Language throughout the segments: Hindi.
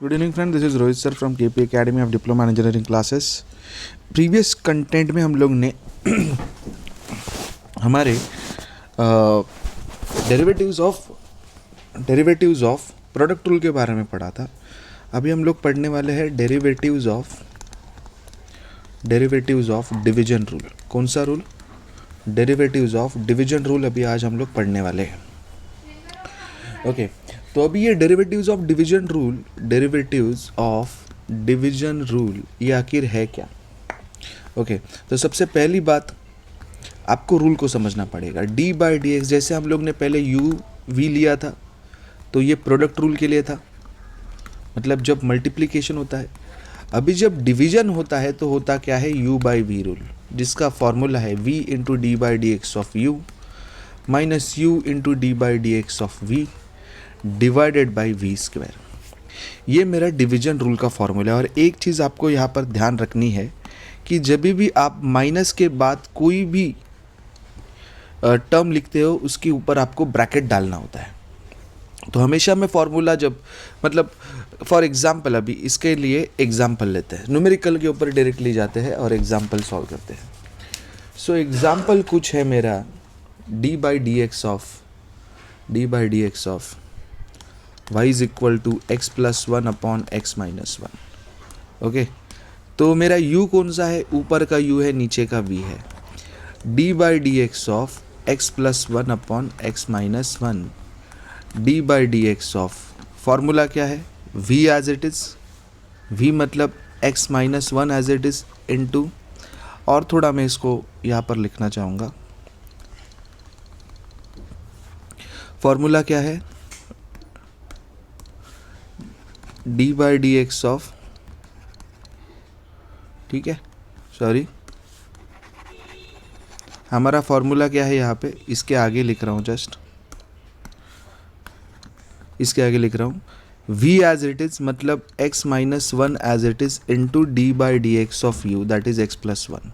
Good evening friend, this is Rohit sir from KP Academy of Diploma in Engineering classes. Previous content में हम लोग ने हमारे डेरिवेटिव्स ऑफ प्रोडक्ट रूल के बारे में पढ़ा था. अभी हम लोग पढ़ने वाले हैं डेरिवेटिव्स ऑफ डिवीजन रूल. कौन सा rule? Derivatives of division rule अभी आज हम लोग पढ़ने वाले हैं. ओके तो अभी ये डेरिवेटिव्स ऑफ डिवीजन रूल ये आखिर है क्या? ओके तो सबसे पहली बात आपको रूल को समझना पड़ेगा. डी बाई डी एक्स, जैसे हम लोग ने पहले यू वी लिया था तो ये प्रोडक्ट रूल के लिए था, मतलब जब मल्टीप्लिकेशन होता है. अभी जब डिवीजन होता है तो होता क्या है? यू बाई वी रूल, जिसका फॉर्मूला है v into D by D x of u minus u into D by D x of v divided by v square. ये मेरा डिवीजन रूल का फॉर्मूला है. और एक चीज़ आपको यहाँ पर ध्यान रखनी है कि जब भी आप माइनस के बाद कोई भी टर्म लिखते हो उसके ऊपर आपको ब्रैकेट डालना होता है. तो हमेशा मैं फॉर्मूला जब मतलब फॉर एग्जांपल अभी इसके लिए एग्जांपल लेते हैं, न्यूमेरिकल के ऊपर डायरेक्टली जाते हैं और एग्जांपल सॉल्व करते हैं. सो एग्जांपल कुछ है मेरा d by D x of y is equal to x plus one upon x minus one. Okay तो मेरा u कौन सा है? ऊपर का u है, नीचे का v है. D by D x of x plus one upon x minus one d by D x of formula क्या है? v as it is, v मतलब x minus one as it is into, और थोड़ा मैं इसको यहाँ पर लिखना चाहूँगा. फॉर्मूला क्या है? D by D x of, ठीक है, सॉरी हमारा फॉर्मूला क्या है यहाँ पे? इसके आगे लिख रहा हूँ, जस्ट इसके आगे लिख रहा हूँ v एज इट इज़ मतलब x minus one as it is into D by D x of U that is x plus one.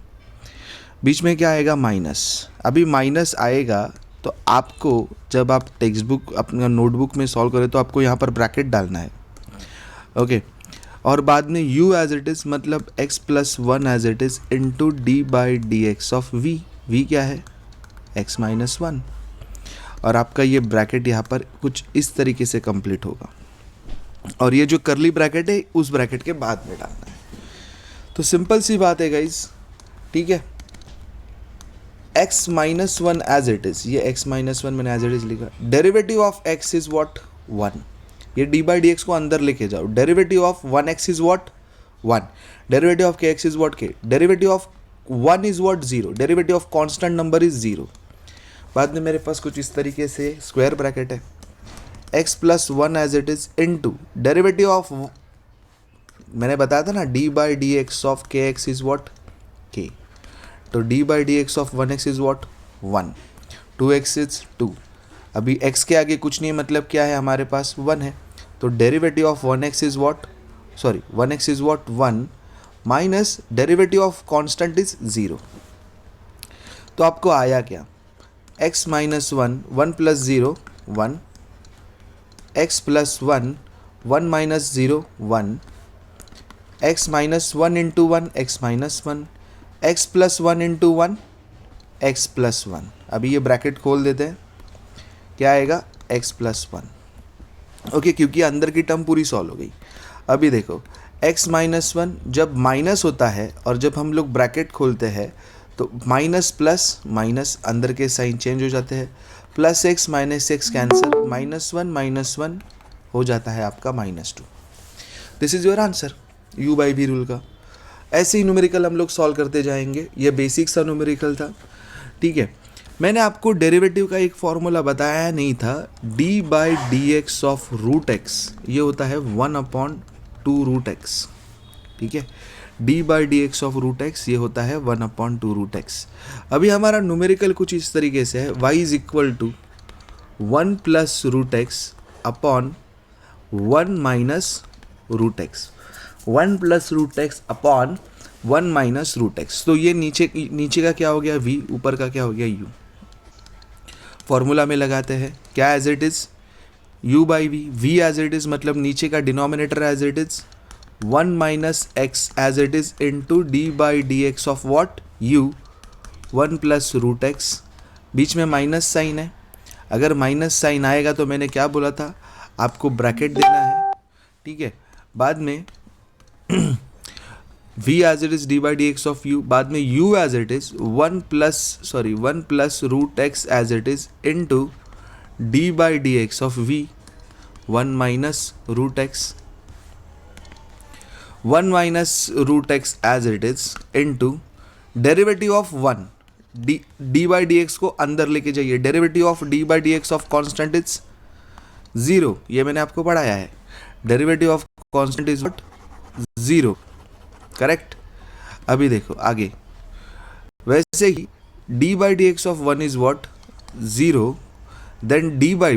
बीच में क्या आएगा? माइनस. अभी माइनस आएगा तो आपको जब आप टेक्स्ट बुक अपना नोटबुक में सॉल्व करें तो आपको यहाँ पर ब्रैकेट डालना है. ओके और बाद में u एज इट इज़ मतलब x plus one as it is into D by D x of v. v क्या है? x minus one. और आपका ये ब्रैकेट यहाँ पर कुछ इस तरीके से कंप्लीट होगा. और ये जो करली ब्रैकेट है उस ब्रैकेट के बाद में डालना है. तो सिंपल सी बात है गाइस, ठीक है. x minus one as it is, ये x माइनस वन मैंने एज इट इज़ लिखा. Derivative of x is what? One. ये डी बाई डी एक्स को अंदर लेके जाओ. Derivative of one x is what? One. Derivative of k x is what? K. Derivative of one is what? Zero. Derivative of constant number is zero. बाद में मेरे पास कुछ इस तरीके से स्क्वायर ब्रैकेट है. X plus one as it is into derivative of, मैंने बताया था ना d by D x of k x is what? K. तो d by D x of one x is what? One. Two x is two. अभी x के आगे कुछ नहीं, मतलब क्या है हमारे पास? वन है. तो derivative of one x is what? Sorry one x is what? One minus derivative of constant is zero. तो आपको आया क्या? x minus one, one plus zero one, x plus one, one minus zero one, x minus one into one x minus one, x plus one into one x plus one. अभी ये ब्रैकेट खोल देते हैं, क्या आएगा? x plus one. ओके क्योंकि अंदर की टर्म पूरी सॉल्व हो गई. अभी देखो x माइनस वन जब माइनस होता है और जब हम लोग ब्रैकेट खोलते हैं तो माइनस प्लस माइनस अंदर के साइन चेंज हो जाते हैं. Plus x minus x cancel, minus one हो जाता है आपका minus two. This is your answer u by v rule का. ऐसे ही न्यूमेरिकल हम लोग सॉल्व करते जाएंगे. ये बेसिक सा न्यूमेरिकल था, ठीक है. मैंने आपको डेरिवेटिव का एक फॉर्मूला बताया नहीं था. D by D x of root x ये होता है one upon two root x, ठीक है. D by D x of root x ये होता है one upon two root x. अभी हमारा न्यूमेरिकल कुछ इस तरीके से है. y is equal to one plus root x upon one minus root x. One plus root x upon one minus root x. तो ये नीचे का क्या हो गया? v. ऊपर का क्या हो गया? u. फॉर्मूला में लगाते हैं क्या? As it is u by V, v as it is मतलब नीचे का denominator as it is 1 minus X as it is into D by D x of what u, 1 plus root X, बीच में माइनस साइन है। अगर माइनस साइन आएगा तो मैंने क्या बोला था, आपको ब्रैकेट देना है, ठीक है। बाद में v as it is d by D x of u, बाद में u as it is 1 plus root x as it is into D by D x of v, 1 minus root x, 1 minus root x as it is into derivative of 1, d by D x को अंदर लेके जाइए, derivative of d by D x of constant is 0, ये मैंने आपको पढ़ाया है, derivative of constant is what 0, correct. अभी देखो आगे, वैसे ही D by D x of 1 is what 0, then D by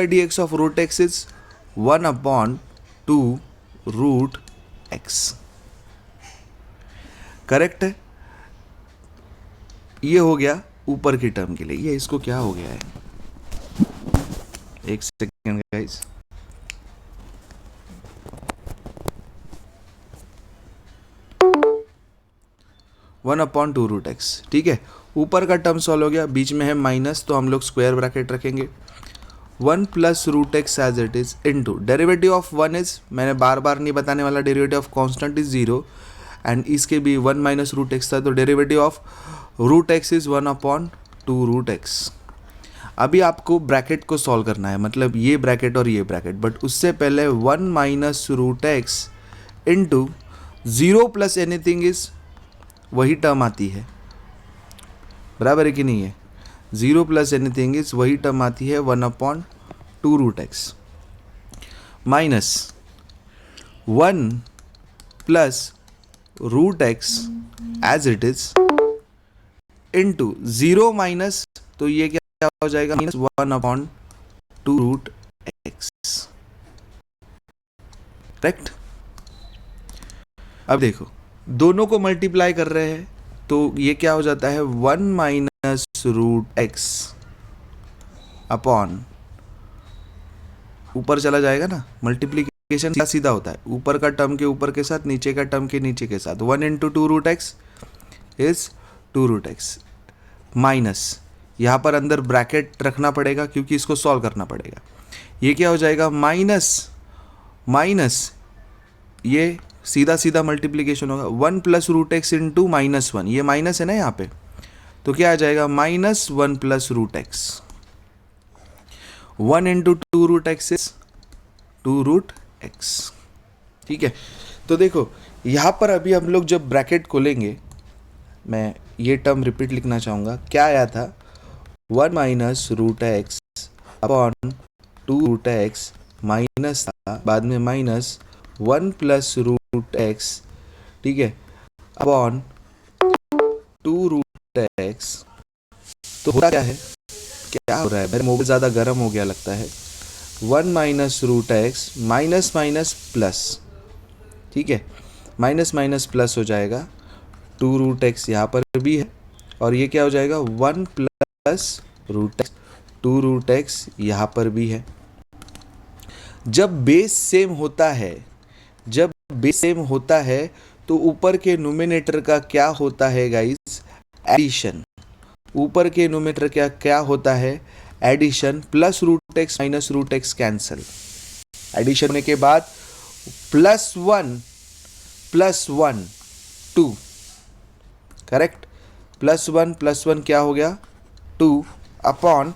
D x of root x is 1 upon 2 root x, correct है। ये हो गया ऊपर की टर्म के लिए, ये इसको क्या हो गया है, एक second guys, one upon 2 root x, ठीक है। ऊपर का टर्म सॉल्व हो गया, बीच में है माइनस तो हम लोग स्क्वायर ब्रैकेट रखेंगे, 1 plus root x as it is into derivative of 1 is, मैंने बार बार नहीं बताने वाला, derivative of constant is 0 and इसके भी 1 माइनस रूट एक्स था, तो derivative of root x is 1 upon 2 root x. अभी आपको ब्रैकेट को सॉल्व करना है, मतलब ये ब्रैकेट और ये ब्रैकेट, बट उससे पहले 1 minus root x into 0 plus anything is, वही टर्म आती है, बराबर है कि नहीं है, 0 प्लस एनीथिंग इज वही टर्म आती है 1 upon 2 root x, minus 1 plus root x as it is into 0 minus, तो ये क्या हो जाएगा, minus 1 upon 2 root x, correct. अब देखो दोनों को मल्टीप्लाई कर रहे हैं तो ये क्या हो जाता है, 1 माइनस रूट एक्स अपॉन, ऊपर चला जाएगा ना, मल्टीप्लीकेशन सीधा सीधा होता है, ऊपर का टर्म के ऊपर के साथ, नीचे का टर्म के नीचे के साथ, 1 into 2 root x is 2 root x, minus यहाँ पर अंदर ब्रैकेट रखना पड़ेगा क्योंकि इसको सॉल्व करना पड़ेगा, ये क्या हो जाएगा, माइनस ये सीधा सीधा मल्टीप्लीकेशन होगा, 1 plus root x into minus 1, ये माइनस है ना यहाँ पे, तो क्या आ जाएगा, minus 1 plus root x, 1 into 2 root x is 2 root x, ठीक है। तो देखो यहाँ पर अभी हम लोग जब ब्रैकेट खोलेंगे, मैं ये टर्म रिपीट लिखना चाहूँगा, क्या आया था, 1 minus root x upon 2 root x, minus था, बाद में माइनस 1 प्लस रूट एक्स, ठीक है, अपॉन 2 रूट एक्स, तो होता क्या है, क्या हो रहा है, मेरा मोबाइल ज़्यादा गर्म हो गया लगता है, 1 minus root x, minus minus plus, ठीक है, माइनस माइनस प्लस हो जाएगा, 2 रूट एक्स यहाँ पर भी है, और ये क्या हो जाएगा, 1 plus root x, 2 root x यहाँ पर भी है। जब बेस सेम होता है तो ऊपर के न्यूमरेटर का क्या होता है गाइस, एडिशन, ऊपर के न्यूमरेटर का क्या होता है, addition, plus root x minus root x cancel, addition होने के बाद प्लस 1 2, करेक्ट, प्लस 1 क्या हो गया, 2 upon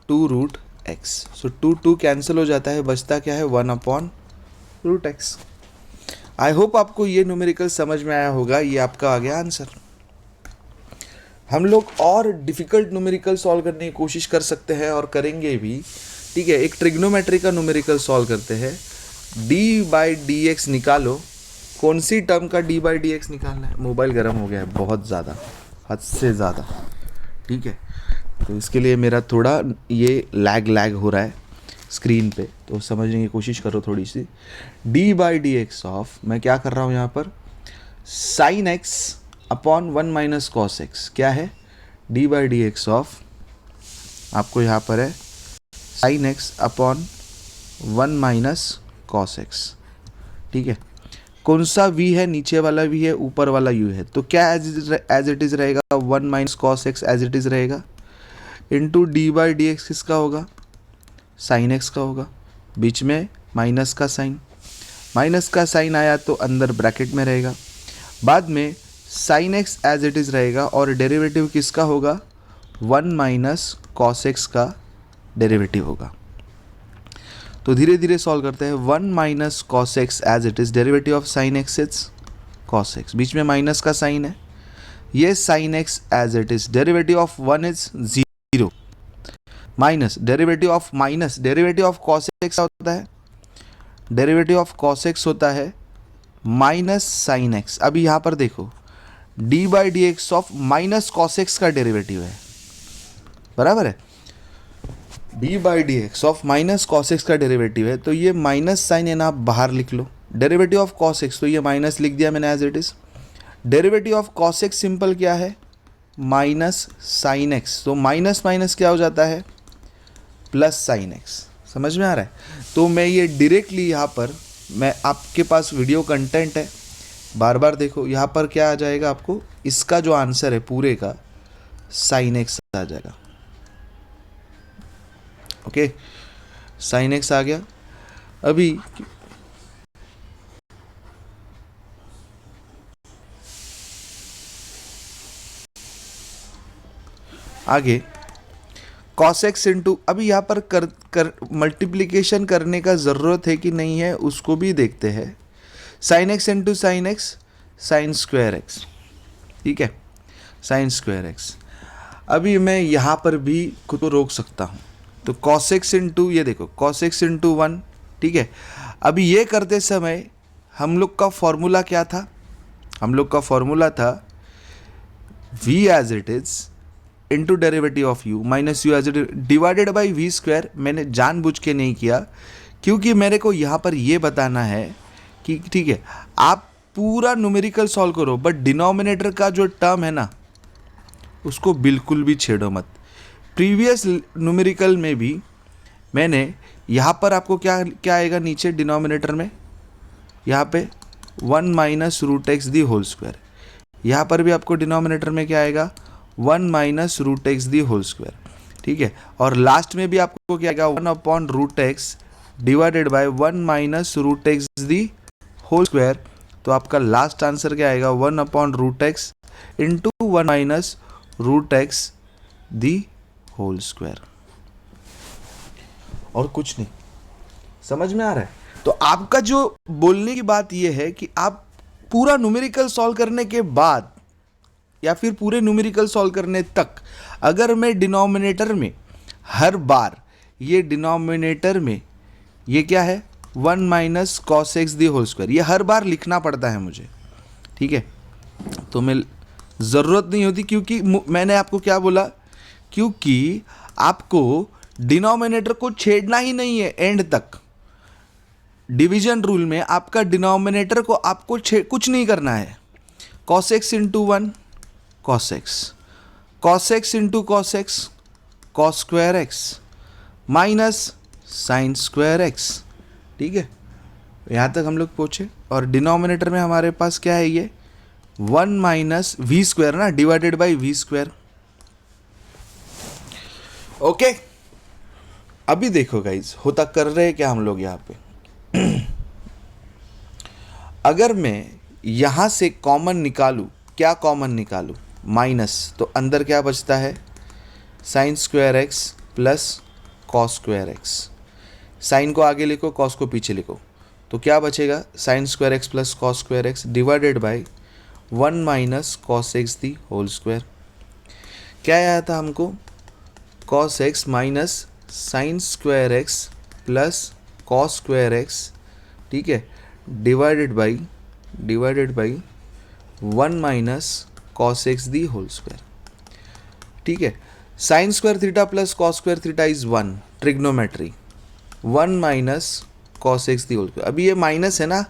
2 root x, so 2 cancel हो जाता है, बचता क्या है, 1 upon root x. I hope आपको ये न्यूमेरिकल समझ में आया होगा, ये आपका आ गया आंसर। हम लोग और डिफिकल्ट न्यूमेरिकल सॉल्व करने की कोशिश कर सकते हैं और करेंगे भी, ठीक है। एक ट्रिग्नोमेट्री का न्यूमेरिकल सॉल्व करते हैं, डी बाई डी एक्स निकालो, कौन सी टर्म का डी बाई डी एक्स निकालना है, मोबाइल गर्म हो गया है बहुत ज़्यादा, हद से ज़्यादा, ठीक है, तो इसके लिए मेरा थोड़ा ये लैग हो रहा है स्क्रीन पे, तो समझने की कोशिश करो थोड़ी सी। D by D x of, मैं क्या कर रहा हूँ यहाँ पर, sine X upon 1 minus cos x, क्या है, D by D x of, आपको यहाँ पर है sine X upon 1 minus cos X. ठीक है, कौन सा v है? नीचे वाला v है, ऊपर वाला u है, तो क्या एज इट इज़ रहेगा? 1 minus cos x as it is रहेगा, into D by D X किसका होगा? साइन एक्स का होगा। बीच में माइनस का साइन आया तो अंदर ब्रैकेट में रहेगा। बाद में sine X as it is रहेगा और डेरिवेटिव किसका होगा? 1 माइनस कॉस एक्स का डेरिवेटिव होगा। तो धीरे धीरे सॉल्व करते हैं। 1 minus cos x as it is, derivative of sine x is cos X, बीच में माइनस का साइन है। ये sine X as it is, derivative of 1 is 0 minus derivative of cos X होता है, डेरिवेटिव ऑफ कॉस एक्स होता है माइनस साइन एक्स। अभी यहाँ पर देखो, d by D x of minus cos X का डेरिवेटिव है, बराबर है। D by D x of minus cos X का डेरिवेटिव है, तो ये माइनस साइन है ना, आप बाहर लिख लो। डेरिवेटिव ऑफ कॉस एक्स, तो ये माइनस लिख दिया मैंने as it is. Derivative of cos x simple क्या है? माइनस साइन एक्स, तो माइनस माइनस क्या हो जाता है? Plus sine x. समझ में आ रहा है? तो मैं ये डायरेक्टली यहाँ पर, मैं आपके पास वीडियो कंटेंट है, बार बार देखो, यहाँ पर क्या आ जाएगा आपको? इसका जो आंसर है पूरे का साइन एक्स आ जाएगा। ओके, साइन एक्स आ गया। अभी आगे कॉस एक्स इंटू, अभी यहाँ पर कर मल्टीप्लीकेशन करने का ज़रूरत है कि नहीं है उसको भी देखते हैं। Sine x into sine X, sine square x. ठीक है, साइन स्क्वायर एक्स। अभी मैं यहाँ पर भी खुद को रोक सकता हूँ, तो कॉस एक्स इंटू, ये देखो कॉस एक्स इंटू 1। ठीक है, अभी ये करते समय हम लोग का फॉर्मूला क्या था? हम लोग का फॉर्मूला था v as it is into derivative of u minus u as it divided by v square. मैंने जानबूझ के नहीं किया, क्योंकि मेरे को यहाँ पर ये बताना है कि ठीक है, आप पूरा न्यूमेरिकल सॉल्व करो, बट डिनोमिनेटर का जो टर्म है ना, उसको बिल्कुल भी छेड़ो मत। प्रीवियस न्यूमेरिकल में भी मैंने यहाँ पर आपको क्या आएगा नीचे डिनोमिनेटर में? यहाँ पे 1 minus root x the whole square. यहाँ पर भी आपको डिनोमिनेटर में क्या आएगा? 1 minus root x the whole square. ठीक है, और लास्ट में भी आपको क्या आएगा? 1 upon root x divided by 1 minus root x the whole square. तो आपका लास्ट आंसर क्या आएगा? 1 upon root x into 1 minus root x the whole square, और कुछ नहीं। समझ में आ रहा है? तो आपका जो बोलने की बात यह है कि आप पूरा न्यूमेरिकल सॉल्व करने के बाद या फिर पूरे न्यूमेरिकल सॉल्व करने तक, अगर मैं डिनोमिनेटर में हर बार ये डिनोमिनेटर में ये क्या है? 1 minus cos x the whole square, ये हर बार लिखना पड़ता है मुझे। ठीक है, तो मैं ज़रूरत नहीं होती, क्योंकि मैंने आपको क्या बोला? क्योंकि आपको डिनोमिनेटर को छेड़ना ही नहीं है एंड तक। डिवीजन रूल में आपका डिनोमिनेटर को आपको कुछ नहीं करना है। Cos x into 1 cos x, cos x into cos x cos square x minus sine square x. ठीक है, यहाँ तक हम लोग पहुँचे। और डिनोमिनेटर में हमारे पास क्या है? ये 1 माइनस वी स्क्वायर ना, divided by v square. Okay, अभी देखो गाइज, होता कर रहे हैं क्या हम लोग यहाँ पे? अगर मैं यहाँ से कॉमन निकालूँ, क्या कॉमन निकालूँ? माइनस, तो अंदर क्या बचता है? Sine square x plus cos square x. Sine को आगे लिखो, कॉस को पीछे लिखो, तो क्या बचेगा? Sine square x plus cos square x divided by 1 minus cos x the whole square. क्या आया था हमको? Cos x minus sine square x plus cos square x. ठीक है, divided by 1 minus cos x the whole square. ठीक है, sine square theta plus cos square theta is 1, trigonometry. 1 minus cos x the whole square. अभी ये माइनस है ना,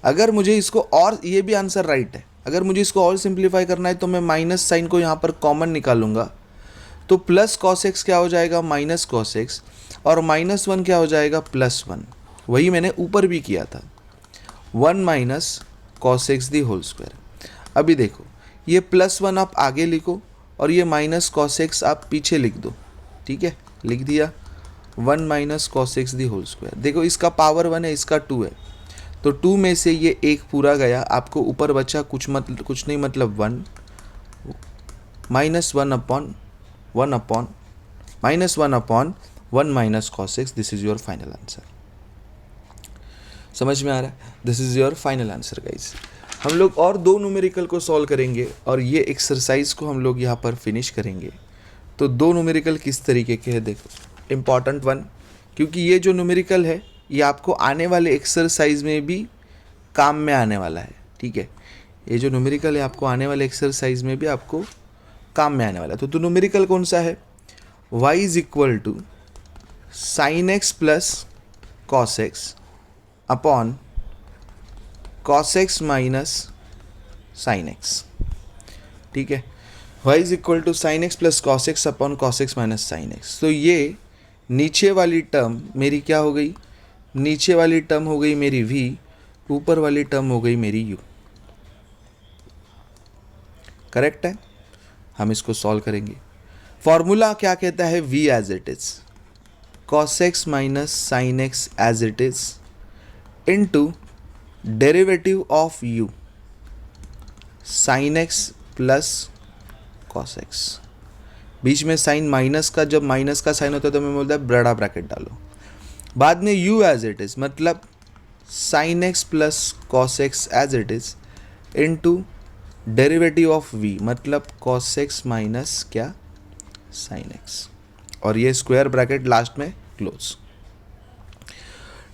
अगर मुझे इसको, और ये भी आंसर राइट है, अगर मुझे इसको और सिंप्लीफाई करना है तो मैं माइनस साइन को यहाँ पर कॉमन निकालूंगा, तो प्लस कॉस एक्स क्या हो जाएगा? Minus cos x. और -1 क्या हो जाएगा, +1। वही मैंने ऊपर भी किया था, 1 minus cos x the whole square. अभी देखो ये +1 आप आगे लिखो और ये माइनस कॉस एक्स आप पीछे लिख दो, ठीक है, लिख दिया 1 minus cos x the whole square. देखो इसका पावर 1 है, इसका 2 है, तो 2 में से ये एक पूरा गया, आपको ऊपर बचा कुछ नहीं मतलब 1 minus 1 upon minus 1 upon 1 minus cos x. This is your final answer. समझ में आ रहा है? This is your final answer guys. हम लोग और 2 न्यूमेरिकल को सॉल्व करेंगे और ये एक्सरसाइज को हम लोग यहाँ पर फिनिश करेंगे। तो 2 न्यूमेरिकल किस तरीके के हैं देखो, इम्पॉर्टेंट 1, क्योंकि ये जो न्यूमेरिकल है ये आपको आने वाले एक्सरसाइज में भी काम में आने वाला है, ठीक है। ये जो न्यूमेरिकल है आपको आने वाले एक्सरसाइज में भी आपको काम में आने वाला है। तो न्यूमेरिकल कौन सा है, y is equal to sine x plus cos x upon cos x minus sine x, ठीक है। y is equal to sine x plus cos x upon cos x minus sine x. तो ये नीचे वाली टर्म मेरी क्या हो गई, नीचे वाली टर्म हो गई मेरी v, ऊपर वाली टर्म हो गई मेरी u। करेक्ट है? हम इसको सॉल्व करेंगे। फॉर्मूला क्या कहता है, v as it is cos x minus sine X as it is into derivative of u sine x plus cos X. बीच में साइन माइनस का, जब माइनस का साइन होता है तो मैं बोलता है बड़ा ब्रैकेट डालो। बाद में u एज इट इज मतलब sine x plus cos x as it is into derivative of v मतलब कॉस एक्स माइनस क्या, साइन एक्स, और ये स्क्वायर ब्रैकेट लास्ट में क्लोज।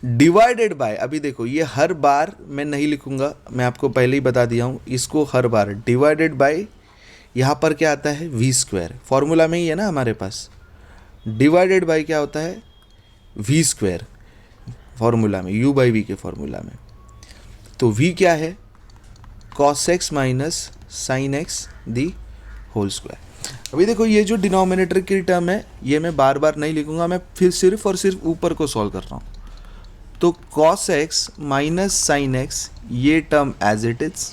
डिवाइडेड बाय, अभी देखो ये हर बार मैं नहीं लिखूंगा, मैं आपको पहले ही बता दिया हूँ, इसको हर बार डिवाइडेड बाय, यहाँ पर क्या आता है v स्क्वायर, फॉर्मूला में ही है ना हमारे पास। डिवाइडेड बाय क्या होता है, v स्क्वायर फॉर्मूला में, u बाई v के फॉर्मूला में। तो v क्या है, cos x minus sine x the whole square. अभी देखो ये जो डिनोमिनेटर की टर्म है ये मैं बार बार नहीं लिखूंगा, मैं फिर सिर्फ और सिर्फ ऊपर को सॉल्व कर रहा हूँ। तो cos x minus sine x ये टर्म एज इट इज,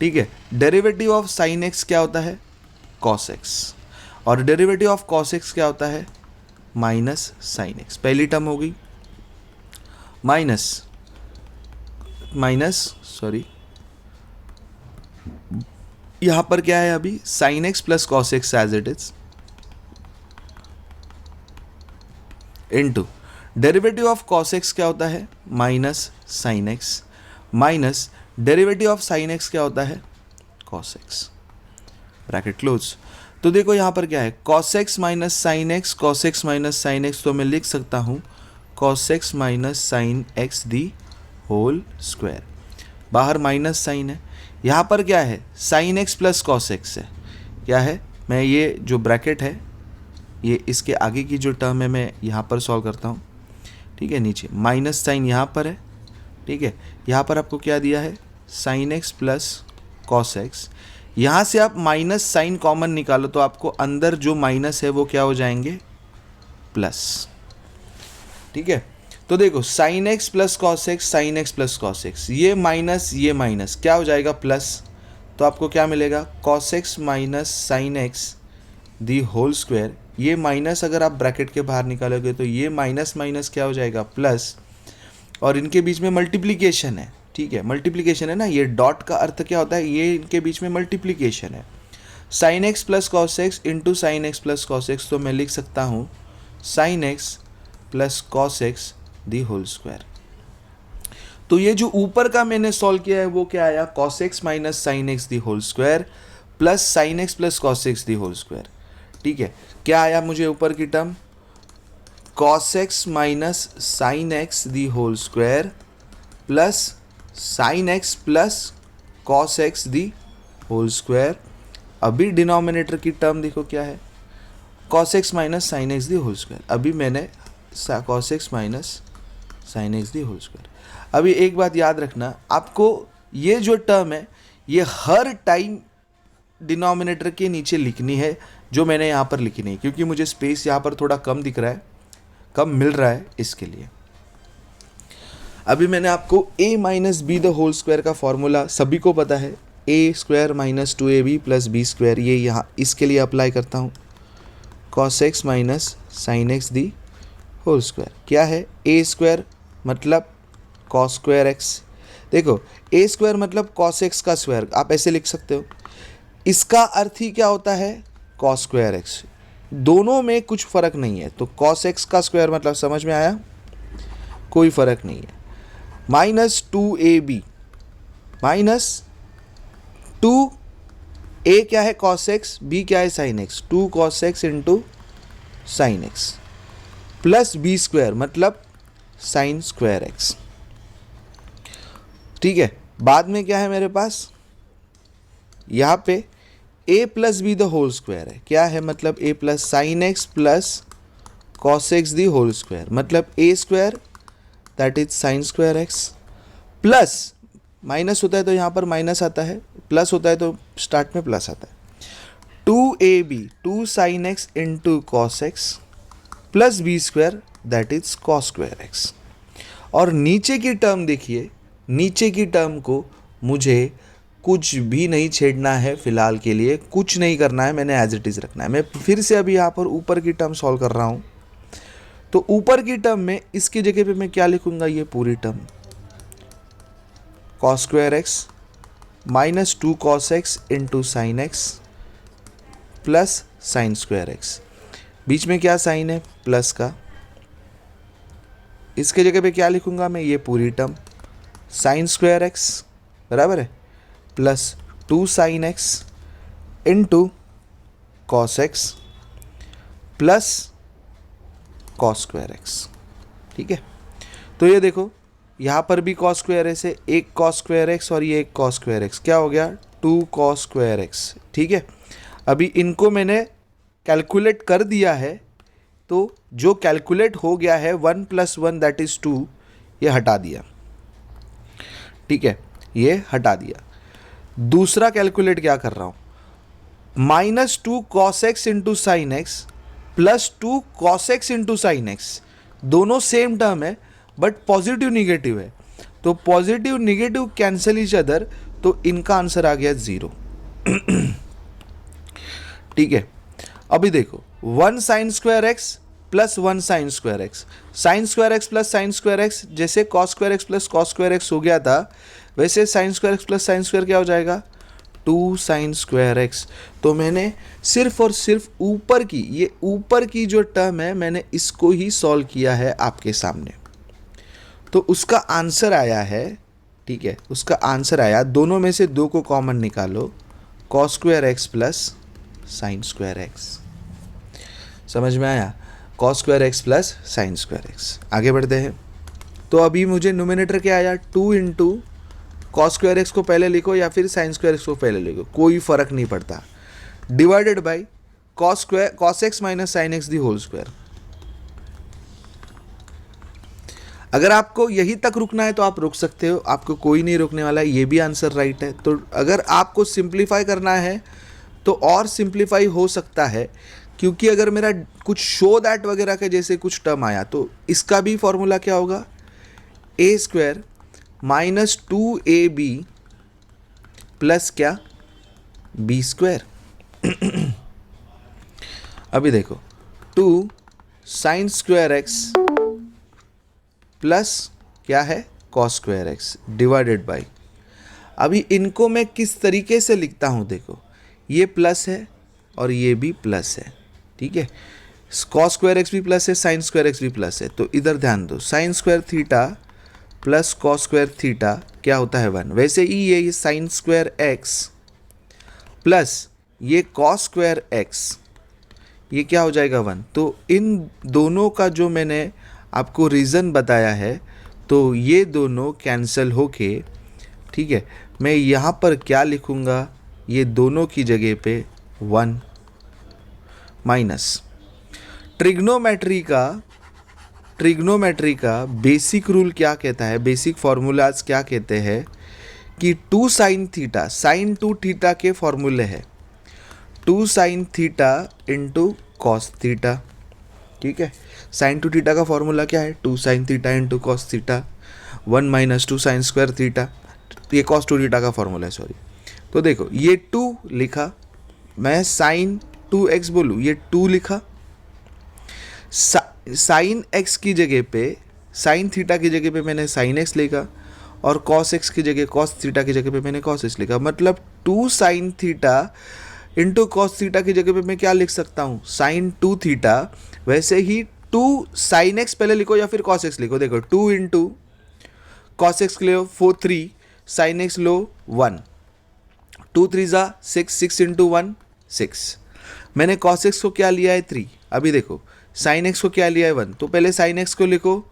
ठीक है। डेरिवेटिव ऑफ साइन एक्स क्या होता है, कॉस एक्स, और डेरिवेटिव ऑफ कॉस एक्स क्या होता है, माइनस साइन एक्स। पहली टर्म हो गई सॉरी, यहां पर क्या है अभी, sine x plus cos x as it is into derivative of cos x क्या होता है, minus sine x, minus derivative of sine x क्या होता है, कॉस एक्स, ब्रैकेट क्लोज। तो देखो यहां पर क्या है, cos x minus sine x, cos x minus sine x, तो मैं लिख सकता हूं cos x minus sine x the whole square. बाहर माइनस साइन है, यहाँ पर क्या है, sine x plus cos x है, क्या है, मैं ये जो ब्रैकेट है ये इसके आगे की जो टर्म है मैं यहाँ पर सॉल्व करता हूँ, ठीक है। नीचे माइनस साइन यहाँ पर है, ठीक है। यहाँ पर आपको क्या दिया है, sine x plus cos x. यहाँ से आप माइनस साइन कॉमन निकालो तो आपको अंदर जो माइनस है वो क्या हो जाएंगे, प्लस, ठीक है। तो देखो sine x plus cos x, sine x plus cos x, ये माइनस क्या हो जाएगा, प्लस। तो आपको क्या मिलेगा, cos x minus sine x the whole square. ये माइनस अगर आप ब्रैकेट के बाहर निकालोगे तो ये माइनस माइनस क्या हो जाएगा, प्लस, और इनके बीच में मल्टीप्लिकेशन है, ठीक है, मल्टीप्लिकेशन है ना, ये डॉट का अर्थ क्या होता है, ये इनके बीच में मल्टीप्लिकेशन है। Sine x plus cos x into sine x plus cos x, तो मैं लिख सकता हूँ sine x plus cos x the whole square. तो ये जो ऊपर का मैंने सॉल्व किया है वो क्या आया, cos x minus sine x the whole square plus sine x plus cos x the whole square, ठीक है। क्या आया मुझे ऊपर की term, cos x minus sine x the whole square plus sine x plus cos x the whole square. अभी डिनोमिनेटर की टर्म देखो क्या है, cos x minus sine x the whole square. अभी मैंने cos x minus sine x the whole square. अभी एक बात याद रखना, आपको ये जो टर्म है ये हर टाइम डिनोमिनेटर के नीचे लिखनी है, जो मैंने यहाँ पर लिखी नहीं, क्योंकि मुझे स्पेस यहाँ पर थोड़ा कम दिख रहा है, कब मिल रहा है इसके लिए। अभी मैंने आपको a minus b the whole square का फॉर्मूला सभी को पता है, a square minus 2ab plus b square, ये यहाँ इसके लिए अप्लाई करता हूँ, cos x minus sine x the whole square. क्या है a स्क्वायर मतलब cos स्क्वायर x, देखो a स्क्वायर मतलब cos x का स्क्वायर, आप ऐसे लिख सकते हो। इसका अर्थ ही क्या होता है, cos स्क्वायर x। दोनों में कुछ फ़र्क नहीं है, तो cos x का स्क्वायर मतलब समझ में आया, कोई फ़र्क नहीं है। माइनस 2ab माइनस 2a क्या है cos x, b क्या है sin x, 2 cos x into sine x plus b square मतलब साइन स्क्वायर एक्स। ठीक है, बाद में क्या है मेरे पास, यहाँ पे a plus b the whole square है, क्या है मतलब a plus sine x plus cos x the whole square मतलब a square that is sine square x, plus minus होता है तो यहाँ पर माइनस आता है, प्लस होता है तो स्टार्ट में प्लस आता है, 2ab 2 sine x into cos x plus b square that is cos square x. और नीचे की टर्म देखिए, नीचे की टर्म को मुझे कुछ भी नहीं छेड़ना है, फिलहाल के लिए कुछ नहीं करना है, मैंने एज इट इज़ रखना है। मैं फिर से अभी यहाँ पर ऊपर की टर्म सॉल्व कर रहा हूँ, तो ऊपर की टर्म में इसकी जगह पे मैं क्या लिखूंगा, ये पूरी term cos square x minus 2 cos x into sine x plus sine square X, बीच में क्या साइन है प्लस का, इसके जगह पे क्या लिखूंगा मैं, ये पूरी टर्म साइन स्क्वायर एक्स बराबर है plus 2 sine x into cos x plus cos square x. ठीक है, तो ये देखो यहाँ पर भी कॉस स्क्वायर एक्स है, एक कॉस स्क्वायर एक्स और ये एक कॉस स्क्वायर एक्स, क्या हो गया 2 कॉस स्क्वायर एक्स। ठीक है, अभी इनको मैंने कैलकुलेट कर दिया है, तो जो कैलकुलेट हो गया है 1 + 1 दैट इज़ 2, ये हटा दिया। ठीक है, ये हटा दिया। दूसरा कैलकुलेट क्या कर रहा हूँ, minus 2 cos x into sine x plus 2 cos x into sine x, दोनों सेम टर्म है बट पॉजिटिव निगेटिव है, तो positive negative cancel each other, तो इनका आंसर आ गया 0। ठीक है, अभी देखो 1 sine square x plus 1 sine square x, sine square x plus sine square X, जैसे cos square x plus cos square X हो गया था, वैसे sine square x plus sine square क्या हो जाएगा 2 साइन स्क्वायर एक्स। तो मैंने सिर्फ और सिर्फ ऊपर की, ये ऊपर की जो टर्म है मैंने इसको ही सॉल्व किया है आपके सामने, तो उसका आंसर आया है। ठीक है, उसका आंसर आया, दोनों में से 2 को कॉमन निकालो, cos square x plus sine square x. समझ में आया, cos square x plus sine square x. आगे बढ़ते हैं, तो अभी मुझे नोमिनेटर क्या आया 2 इंटू कॉस स्क्वायर एक्स को पहले लिखो या फिर साइन स्क्वायर एक्स को पहले लिखो, कोई फर्क नहीं पड़ता, divided by cos x minus sine x the whole square. अगर आपको यहीं तक रुकना है तो आप रुक सकते हो, आपको कोई नहीं रोकने वाला है, ये भी आंसर राइट है। तो अगर आपको सिंप्लीफाई करना है तो और सिंप्लीफाई हो सकता है, क्योंकि अगर मेरा कुछ शो दैट वगैरह के जैसे कुछ टर्म आया तो इसका भी फॉर्मूला क्या होगा, ए स्क्वायर माइनस 2ab प्लस क्या बी स्क्वायर। अभी देखो 2 साइन स्क्वायर एक्स प्लस क्या है cos square x divided by, अभी इनको मैं किस तरीके से लिखता हूँ, देखो ये प्लस है और ये भी प्लस है। ठीक है, कॉस स्क्वायर एक्स भी प्लस है, साइन स्क्वायर एक्स भी प्लस है, तो इधर ध्यान दो, sign square theta plus cos square theta क्या होता है 1, वैसे ही ये साइन स्क्वायर एक्स प्लस ये कॉस स्क्वायर एक्स, ये क्या हो जाएगा 1। तो इन दोनों का जो मैंने आपको रीज़न बताया है, तो ये दोनों कैंसिल होके, ठीक है, मैं यहाँ पर क्या लिखूँगा, ये दोनों की जगह पे 1 माइनस ट्रिग्नोमेट्री का बेसिक रूल क्या कहता है, बेसिक फॉर्मूलाज क्या कहते हैं कि 2 साइन थीटा, साइन 2 थीटा के फॉर्मूले है 2 sine theta into cos theta ठीक है। साइन टू थीटा का फॉर्मूला क्या है, 2 sine theta into cos theta, 1 minus 2 sign square theta. तो ये कॉस टू थीटा का फॉर्मूला है, सॉरी। तो देखो ये 2 लिखा, मैं साइन 2x बोलूँ, ये 2 लिखा, साइन x की जगह पे, साइन थीटा की जगह पे मैंने साइन x लिखा, और कॉस x की जगह, कॉस थीटा की जगह पे मैंने कॉस x लिखा। मतलब 2 sine theta into cos theta की जगह पे मैं क्या लिख सकता हूँ, साइन 2 थीटा। वैसे ही 2 साइन x पहले लिखो या फिर कॉस x लिखो। देखो 2 इंटू कॉस x लो 4, 3 साइन x लो 1, 2 3 जा 6, 6 इंटू 1 6। मैंने कॉस x को क्या लिया है 3। अभी देखो साइन x को क्या लिया है 1, तो पहले साइन x को लिखो,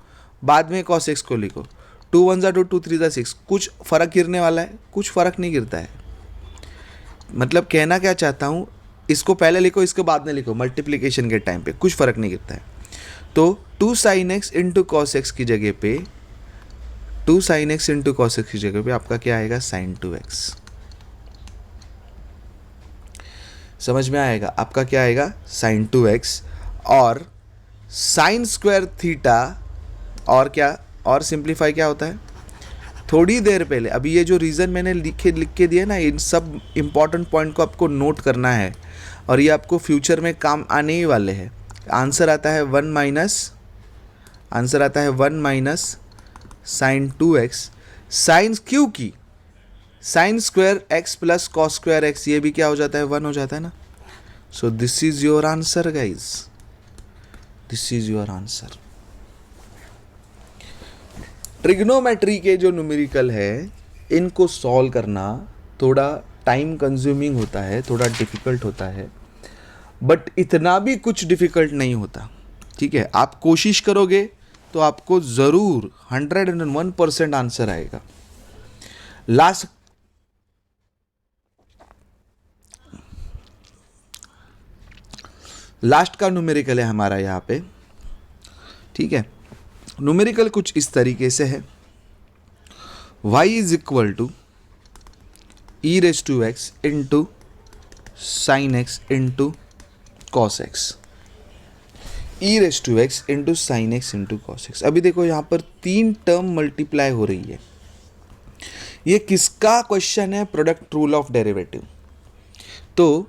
बाद में कॉस x को लिखो। 2 1 जा 2, 2 3 जा 6। कुछ फ़र्क गिरने वाला है, कुछ फ़र्क नहीं गिरता है। मतलब कहना क्या चाहता हूँ, इसको पहले लिखो, इसको बाद में लिखो, मल्टीप्लिकेशन के टाइम पे कुछ फ़र्क नहीं गिरता है। तो 2 sine x into cos x की जगह पे, 2 sine x into cos x की जगह पे आपका क्या आएगा, साइन 2x। समझ में आएगा, आपका क्या आएगा, साइन 2x। और साइन स्क्वायर थीटा, और क्या, और सिंप्लीफाई क्या होता है, थोड़ी देर पहले, अभी ये जो रीज़न मैंने लिख के दिया ना, इन सब इंपॉर्टेंट पॉइंट को आपको नोट करना है, और ये आपको फ्यूचर में काम आने ही वाले हैं। आंसर आता है 1 minus sine 2x, sine Q की sine square x plus cos square x, ये भी क्या हो जाता है, 1 हो जाता है ना। So this is your answer guys, this is your answer. Trigonometry के जो न्यूमेरिकल है, इनको सॉल्व करना थोड़ा टाइम कंज्यूमिंग होता है, थोड़ा डिफ़िकल्ट होता है, बट इतना भी कुछ डिफ़िकल्ट नहीं होता। ठीक है, आप कोशिश करोगे तो आपको ज़रूर 101% आंसर आएगा। लास्ट का न्यूमेरिकल है हमारा यहाँ पे। ठीक है, न्यूमेरिकल कुछ इस तरीके से है, y is equal to e raise to x into sine x into cos x, e raise to x into sine x into cos x. अभी देखो यहाँ पर 3 टर्म मल्टीप्लाई हो रही है। ये किसका क्वेश्चन है, प्रोडक्ट रूल ऑफ डेरिवेटिव। तो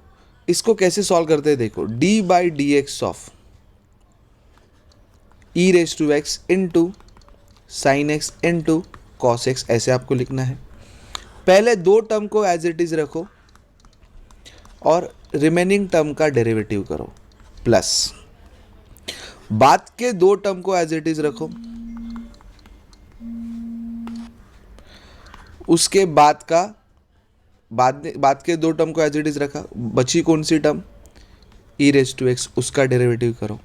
इसको कैसे सॉल्व करते हैं, देखो d by D x of E raise to x into sine x into cos x, ऐसे आपको लिखना है। पहले 2 टर्म को एज इट इज रखो और रिमेनिंग टर्म का डेरिवेटिव करो, प्लस बाद के 2 टर्म को एज इट इज रखो, उसके बाद के 2 टर्म को एज इट इज रखा, बची कौन सी term, E raise to X, उसका डेरिवेटिव करो।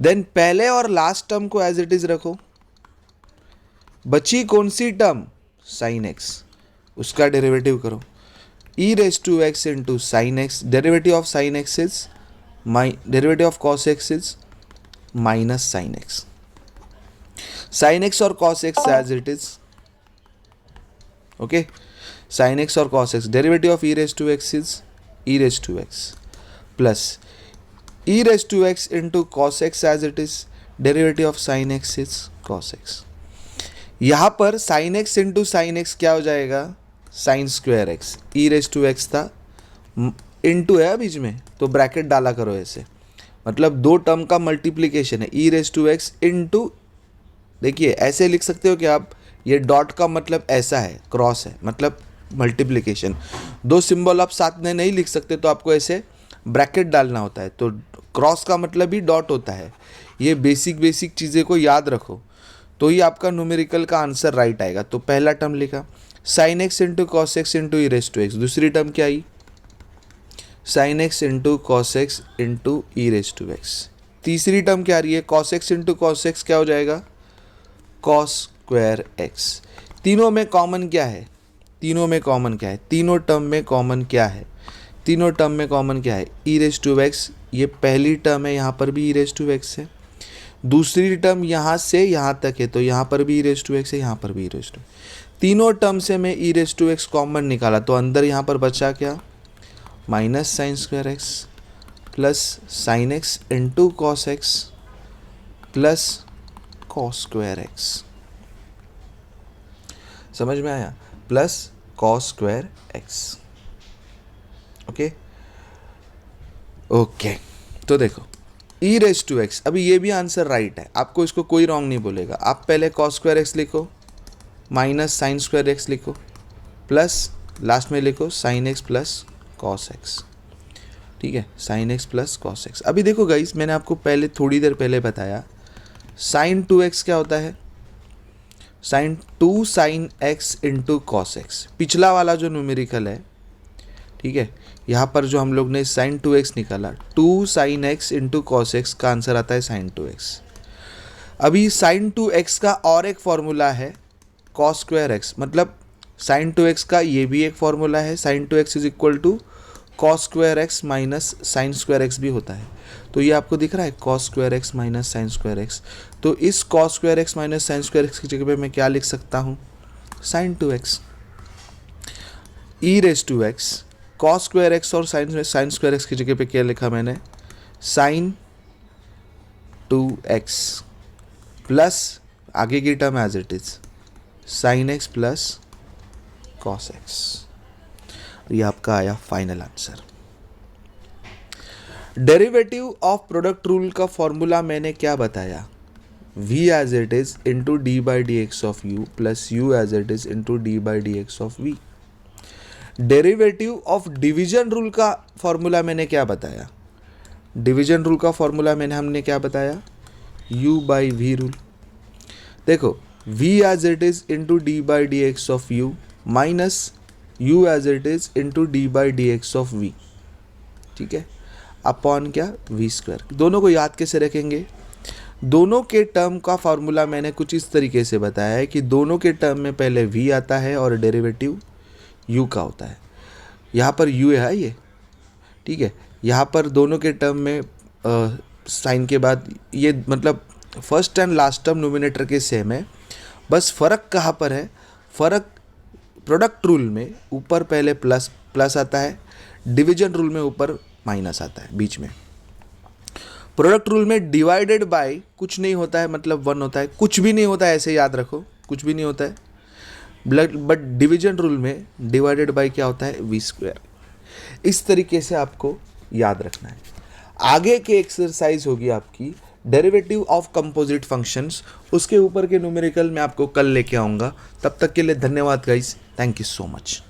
देन पहले और लास्ट टर्म को एज इट इज रखो, बची कौन सी टर्म, साइन एक्स, उसका डेरिवेटिव करो। E raise to x into sine X, derivative of sine x is derivative of cos X is minus sine X, sine x और cos x as it is. Okay, sine x और cos X, derivative of E raise to x is e raise to x, plus e raise to x into cos x as it is, derivative of sine x is cos x. यहाँ पर sine x into sine x क्या हो जाएगा, sine square x, e raise to x था, इंटू है बीच में तो ब्रैकेट डाला करो ऐसे, मतलब 2 टर्म का मल्टीप्लीकेशन है, ई रेस टू एक्स इंटू, देखिए ऐसे लिख सकते हो कि आप, ये डॉट का मतलब ऐसा है, क्रॉस है, मतलब मल्टीप्लीकेशन। 2 सिंबल आप साथ में नहीं लिख सकते, तो आपको ऐसे ब्रैकेट डालना होता है, तो क्रॉस का मतलब ही डॉट होता है। ये बेसिक चीज़ें को याद रखो, तो ही आपका न्यूमेरिकल का आंसर राइट आएगा। तो पहला टर्म लिखा sine x into cos x into E raise to X, दूसरी टर्म क्या आई, sine x into cos x into E raise to X, तीसरी टर्म क्या आ रही है, cos x into cos x क्या हो जाएगा, कॉस स्क्वायर एक्स। तीनों में कॉमन क्या है, तीनों टर्म में कॉमन क्या है, तीनों टर्म में कॉमन क्या है, ई रेस टू एक्स। ये पहली टर्म है, यहाँ पर भी ई रेस टू एक्स है, दूसरी टर्म यहाँ से यहाँ तक है, तो यहाँ पर भी ई रेस टू एक्स है, यहाँ पर भी ई रेस टू। तीनों टर्म से मैं ई रेस टू एक्स कॉमन निकाला, तो अंदर यहाँ पर बचा क्या, minus sine square x plus sine x into cos x plus cos square x. समझ में आया? Plus cos square x. Okay okay, तो देखो ई रेस टू एक्स, अभी ये भी आंसर राइट है, आपको इसको कोई रॉन्ग नहीं बोलेगा। आप पहले कॉस स्क्वायर एक्स लिखो, माइनस साइन स्क्वायर एक्स लिखो, प्लस लास्ट में लिखो sine x plus cos X. ठीक है, sine x plus cos x. अभी देखो गाइस, मैंने आपको पहले थोड़ी देर पहले बताया साइन 2x क्या होता है, sine 2 sine x into cos x, पिछला वाला जो न्यूमेरिकल है। ठीक है, यहाँ पर जो हम लोग ने साइन 2x निकाला, 2 sine x into cos X का आंसर आता है साइन 2x। अभी साइन 2x का और एक फॉर्मूला है कॉस स्क्वायर एक्स, मतलब साइन 2x का ये भी एक फॉर्मूला है, sine 2x is equal to cos square x minus sine square x भी होता है। तो ये आपको दिख रहा है cos square x minus sine square x. तो इस cos square x minus sine square x की जगह पे मैं क्या लिख सकता हूँ, sine 2x। E raise to x, cos square x और साइन स्क्वायर एक्स की जगह पे क्या लिखा मैंने, साइन 2x प्लस आगे की term as it is sine x plus cos x. ये आपका आया final answer. Derivative of product rule का फॉर्मूला मैंने क्या बताया, v as it is into D by D x of u plus u as it is into D by D x of v. Derivative of division rule का फॉर्मूला मैंने क्या बताया, डिवीजन रूल का फॉर्मूला हमने क्या बताया, u बाई वी रूल। देखो v as it is into D by D x of u minus u as it is into D by D x of v. ठीक है, अपॉन क्या, v स्क्वायर। दोनों को याद कैसे रखेंगे, दोनों के टर्म का फार्मूला मैंने कुछ इस तरीके से बताया है कि दोनों के टर्म में पहले v आता है और डेरिवेटिव u का होता है। यहाँ पर u है ये, ठीक है, यहाँ पर दोनों के टर्म में साइन के बाद ये, मतलब first and last term nominator के सेम है, बस फ़र्क कहाँ पर है, फ़र्क प्रोडक्ट रूल में ऊपर पहले प्लस प्लस आता है, डिवीजन रूल में ऊपर माइनस आता है बीच में। प्रोडक्ट रूल में डिवाइडेड बाय कुछ नहीं होता है, मतलब 1 होता है, कुछ भी नहीं होता है, ऐसे याद रखो, कुछ भी नहीं होता है। बट डिवीजन रूल में डिवाइडेड बाय क्या होता है, वी स्क्वायर। इस तरीके से आपको याद रखना है। आगे के एक्सरसाइज होगी आपकी डेरिवेटिव ऑफ कंपोजिट फंक्शंस, उसके ऊपर के न्यूमेरिकल मैं आपको कल लेके आऊँगा। तब तक के लिए धन्यवाद guys, thank you so much.